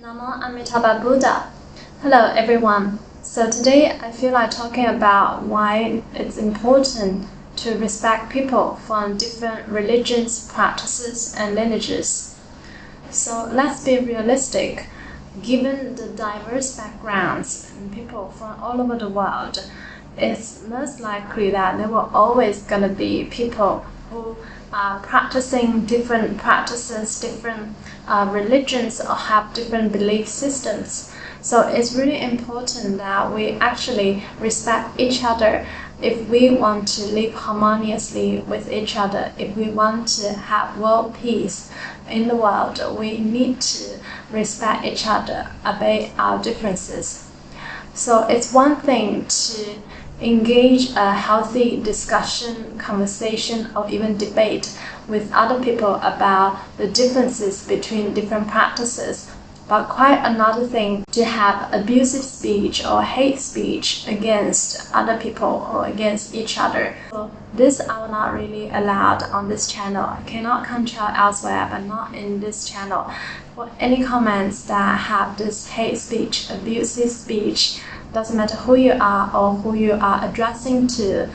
Namo Amitabha Buddha. Hello everyone. So today I feel like talking about why it's important to respect people from different religions, practices, and lineages. So let's be realistic. Given the diverse backgrounds and people from all over the world, it's most likely that there will always gonna be people who are practicing different practices, different religions, or have different belief systems. So it's really important that we actually respect each other if we want to live harmoniously with each other. If we want to have world peace in the world, we need to respect each other, obey our differences. So it's one thing to engage a healthy discussion, conversation, or even debate with other people about the differences between different practices, but quite another thing to have abusive speech or hate speech against other people or against each other. So this I will not really allow on this channel. I cannot control elsewhere, but not in this channel. For any comments that have this hate speech, abusive speech, doesn't matter who you are or who you are addressing to,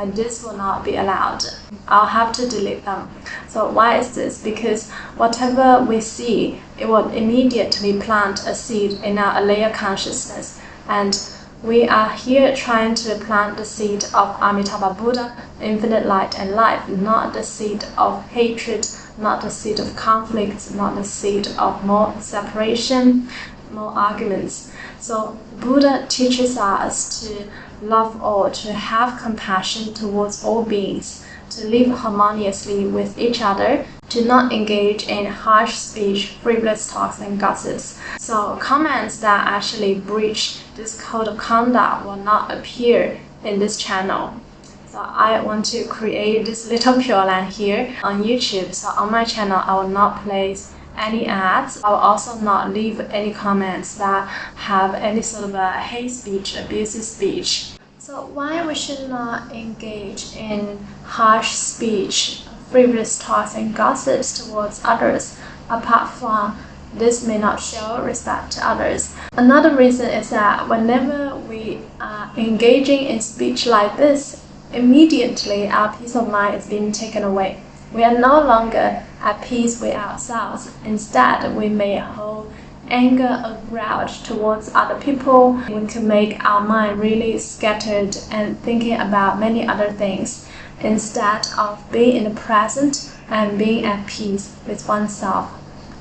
this will not be allowed. I'll have to delete them. So why is this? Because whatever we see, it will immediately plant a seed in our layer consciousness. And we are here trying to plant the seed of Amitabha Buddha, infinite light and life, not the seed of hatred, not the seed of conflict, not the seed of more separation, more arguments. So Buddha teaches us to love all, to have compassion towards all beings, to live harmoniously with each other, to not engage in harsh speech, frivolous talks, and gossips. So comments that actually breach this code of conduct will not appear in this channel. So I want to create this little Pure Land here on YouTube. So on my channel, I will not place any ads. I will also not leave any comments that have any sort of a hate speech, abusive speech. So why we should not engage in harsh speech, frivolous talks, and gossips towards others, apart from this may not show respect to others. Another reason is that whenever we are engaging in speech like this, immediately our peace of mind is being taken away. We are no longer at peace with ourselves. Instead, we may hold anger or grudge towards other people. We can make our mind really scattered and thinking about many other things instead of being in the present and being at peace with oneself.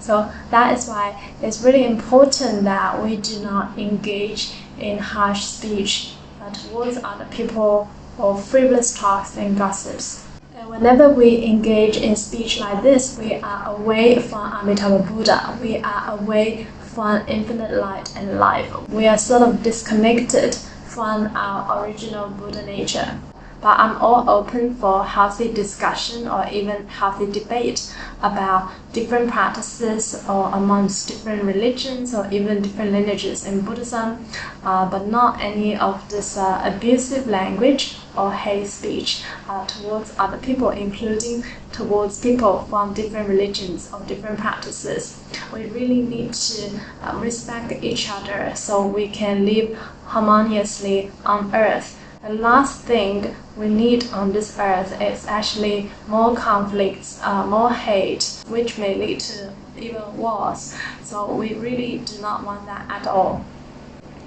So that is why it's really important that we do not engage in harsh speech towards other people or frivolous talks and gossips. Whenever we engage in speech like this, we are away from Amitabha Buddha. We are away from infinite light and life. We are sort of disconnected from our original Buddha nature. But I'm all open for healthy discussion or even healthy debate about different practices or amongst different religions or even different lineages in Buddhism, but not any of this abusive language or hate speech towards other people, including towards people from different religions or different practices. We really need to respect each other so we can live harmoniously on earth. The last thing we need on this earth is actually more conflicts, more hate, which may lead to even wars. So we really do not want that at all.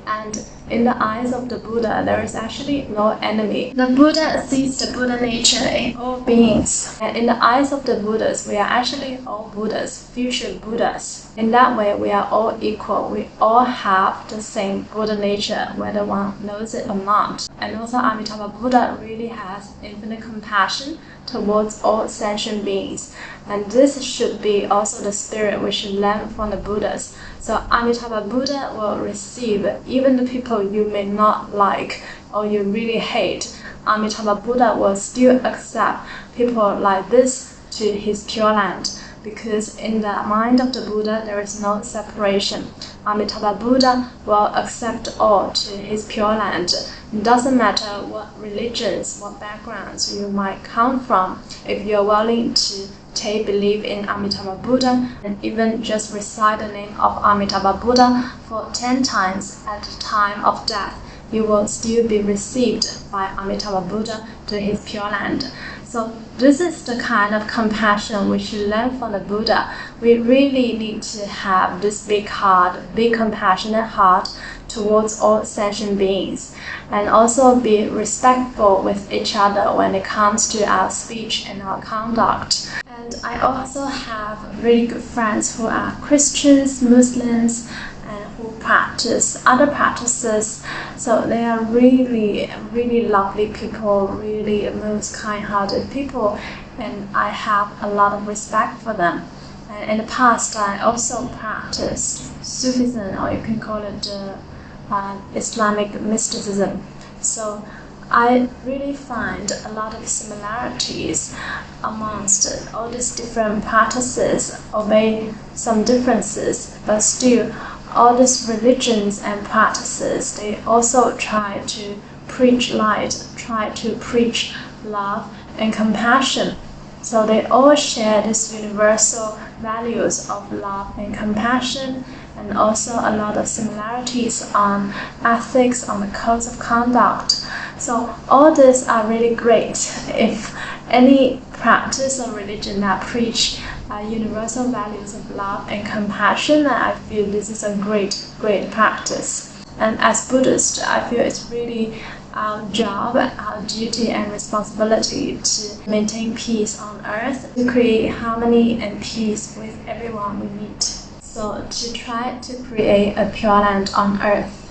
And in the eyes of the Buddha, there is actually no enemy. The Buddha sees the Buddha nature in all beings. And in the eyes of the Buddhas, we are actually all Buddhas, future Buddhas. In that way, we are all equal. We all have the same Buddha nature, whether one knows it or not. And also Amitabha Buddha really has infinite compassion towards all sentient beings. And this should be also the spirit we should learn from the Buddhas. So Amitabha Buddha will receive even the people you may not like or you really hate. Amitabha Buddha will still accept people like this to his Pure Land because in the mind of the Buddha there is no separation. Amitabha Buddha will accept all to his Pure Land. It doesn't matter what religions, what backgrounds you might come from. If you're willing to take belief in Amitabha Buddha and even just recite the name of Amitabha Buddha for 10 times at the time of death, you will still be received by Amitabha Buddha to his Pure Land. So this is the kind of compassion we should learn from the Buddha. We really need to have this big heart, big compassionate heart towards all sentient beings, and also be respectful with each other when it comes to our speech and our conduct. And I also have really good friends who are Christians, Muslims, and who practice other practices. So they are really, really lovely people, really most kind-hearted people, and I have a lot of respect for them. And in the past, I also practiced Sufism, or you can call it Islamic mysticism. So I really find a lot of similarities amongst all these different practices, albeit some differences, but still all these religions and practices, they also try to preach light, try to preach love and compassion. So they all share these universal values of love and compassion, and also a lot of similarities on ethics, on the codes of conduct. So all these are really great. If any practice or religion that preach universal values of love and compassion, I feel this is a great practice. And as Buddhists, I feel it's really our job, our duty and responsibility to maintain peace on earth, to create harmony and peace with everyone we meet. So to try to create a Pure Land on earth.